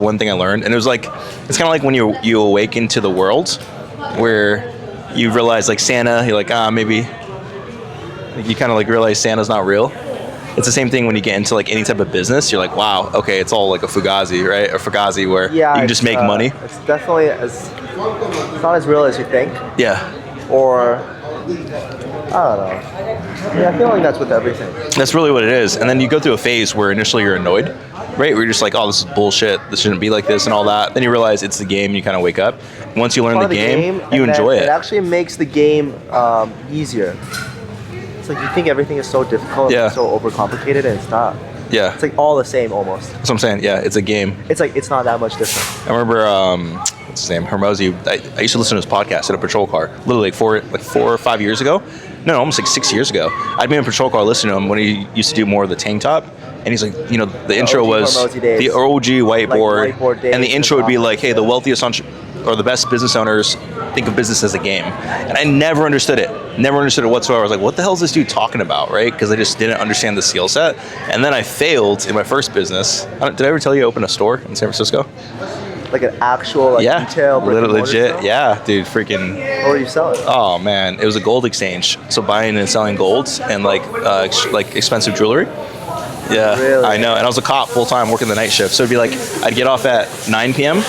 one thing I learned, and it was like, it's kind of like when you awaken to the world, where you realize like Santa, you're like, maybe, like, you kind of like realize Santa's not real. It's the same thing when you get into like any type of business. You're like, wow, okay, it's all like a fugazi, right? A fugazi where you can just make money. It's definitely it's not as real as you think. Yeah. Or I don't know. Yeah, I feel like that's with everything. That's really what it is. And then you go through a phase where initially you're annoyed, right? Where you're just like, oh, this is bullshit. This shouldn't be like this and all that. Then you realize it's the game. And you kind of wake up. Once you learn the game, you enjoy it. It actually makes the game easier. It's like you think everything is so difficult, and so overcomplicated, and it's not. Yeah. It's like all the same almost. That's what I'm saying. Yeah, it's a game. It's like it's not that much different. I remember what's his name, Hormozi. I used to listen to his podcast in a patrol car, literally like 4 or 5 years ago. No, almost like 6 years ago. I'd be in a patrol car listening to him when he used to do more of the tank top. And he's like, you know, the intro was the OG whiteboard, and the intro would be like, hey, the wealthiest or the best business owners think of business as a game. And I never understood it whatsoever. I was like, what the hell is this dude talking about, right? Because I just didn't understand the skill set. And then I failed in my first business. Did I ever tell you I opened a store in San Francisco? Like an actual retail brick and mortar legit store? Yeah, dude, freaking. What were you selling? Oh man, it was a gold exchange. So buying and selling golds and like expensive jewelry. Yeah, really? I know. And I was a cop full time working the night shift. So it'd be like, I'd get off at 9 p.m.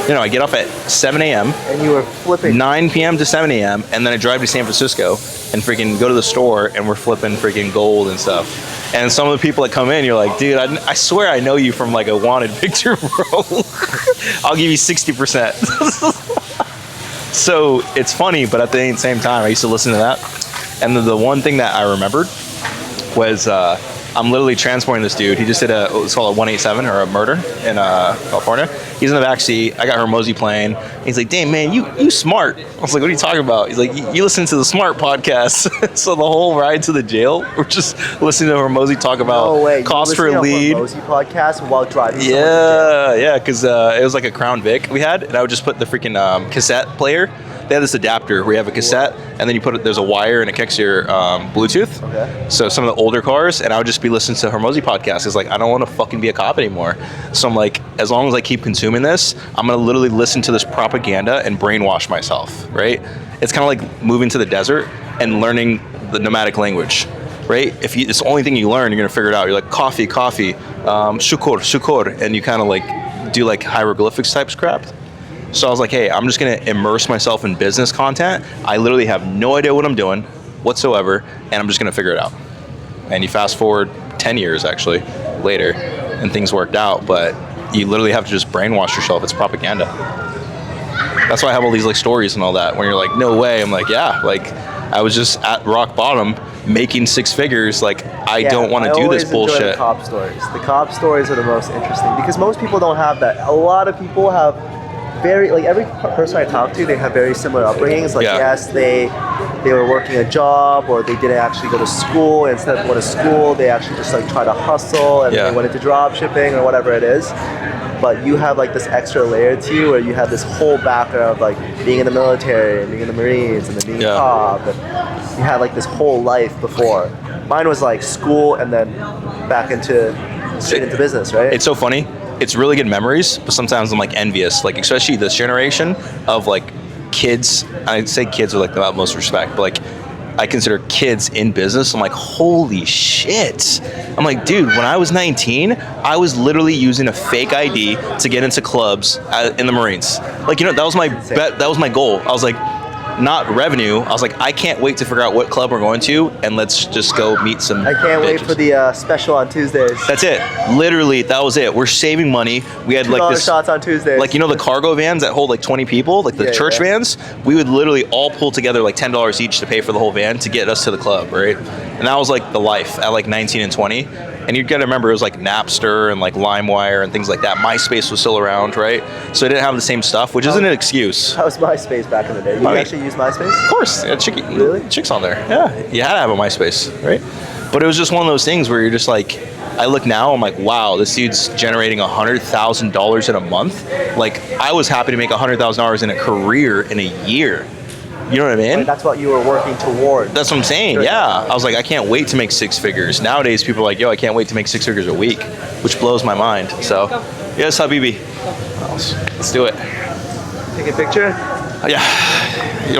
I get off at 7 a.m. And you were flipping. 9 p.m. to 7 a.m. And then I drive to San Francisco and freaking go to the store and we're flipping freaking gold and stuff. And some of the people that come in, you're like, dude, I swear I know you from like a wanted picture, bro. I'll give you 60%. So it's funny, but at the same time, I used to listen to that. And the one thing that I remembered was I'm literally transporting this dude. He just did it's called a 187 or a murder in California. He's in the back seat. I got Hormozi playing. He's like, damn, man, you smart. I was like, what are you talking about? He's like, you listen to the Smart podcast. So the whole ride to the jail, we're just listening to Hormozi talk about cost per lead. Hormozi podcast while driving. Yeah, because it was like a Crown Vic we had, and I would just put the freaking cassette player. They have this adapter where you have a cassette, and then you put it. There's a wire, and it connects your Bluetooth. Okay. So some of the older cars, and I would just be listening to Hormozi podcasts. It's like, I don't want to fucking be a cop anymore. So I'm like, as long as I keep consuming this, I'm gonna literally listen to this propaganda and brainwash myself. Right? It's kind of like moving to the desert and learning the nomadic language. Right? If it's the only thing you learn, you're gonna figure it out. You're like coffee, shukur, and you kind of like do like hieroglyphics type crap. So I was like, hey, I'm just going to immerse myself in business content. I literally have no idea what I'm doing whatsoever, and I'm just going to figure it out. And you fast forward 10 years, actually, later, and things worked out, but you literally have to just brainwash yourself. It's propaganda. That's why I have all these like stories and all that, when you're like, no way. I'm like, yeah, like I was just at rock bottom making 6 figers. Like, I don't want to do this bullshit. The cop stories. The cop stories are the most interesting because most people don't have that. A lot of people have every person I talk to, they have very similar upbringings. Like, yes, they were working a job, or they didn't actually go to school. Instead of going to school, they actually just like try to hustle, and they went into drop shipping or whatever it is. But you have like this extra layer to you, where you have this whole background of like being in the military and being in the Marines and then being a cop, and you had like this whole life before. Mine was like school and then back straight into business, right? It's so funny. It's really good memories, but sometimes I'm like envious, like especially this generation of like kids. I'd say kids with like the utmost respect, but like I consider kids in business. I'm like, holy shit. I'm like, dude, when I was 19, I was literally using a fake ID to get into clubs in the Marines. Like, that was my that was my goal. I was like, not revenue. I was like, I can't wait to figure out what club we're going to, and let's just go meet some I can't bitches. wait for the special on Tuesdays. That's it. Literally, that was it. We're saving money. We had like this shots on Tuesdays. Like, the cargo vans that hold like 20 people, like the church vans. We would literally all pull together like $10 each to pay for the whole van to get us to the club, right? And that was like the life at like 19 and 20. And you gotta remember, it was like Napster and like LimeWire and things like that. MySpace was still around, right? So it didn't have the same stuff, which isn't an excuse. How was MySpace back in the day? You actually use MySpace? Of course. Really? Chicks on there. Yeah. You had to have a MySpace, right? But it was just one of those things where you're just like, I look now, I'm like, wow, this dude's generating $100,000 in a month. Like, I was happy to make $100,000 in a career in a year. You know what I mean? Like, that's what you were working toward. That's what I'm saying, yeah. I was like, I can't wait to make 6 figures. Nowadays, people are like, yo, I can't wait to make 6 figures a week, which blows my mind. So, yes, Habibi. What else? Let's do it. Take a picture. Yeah. You know.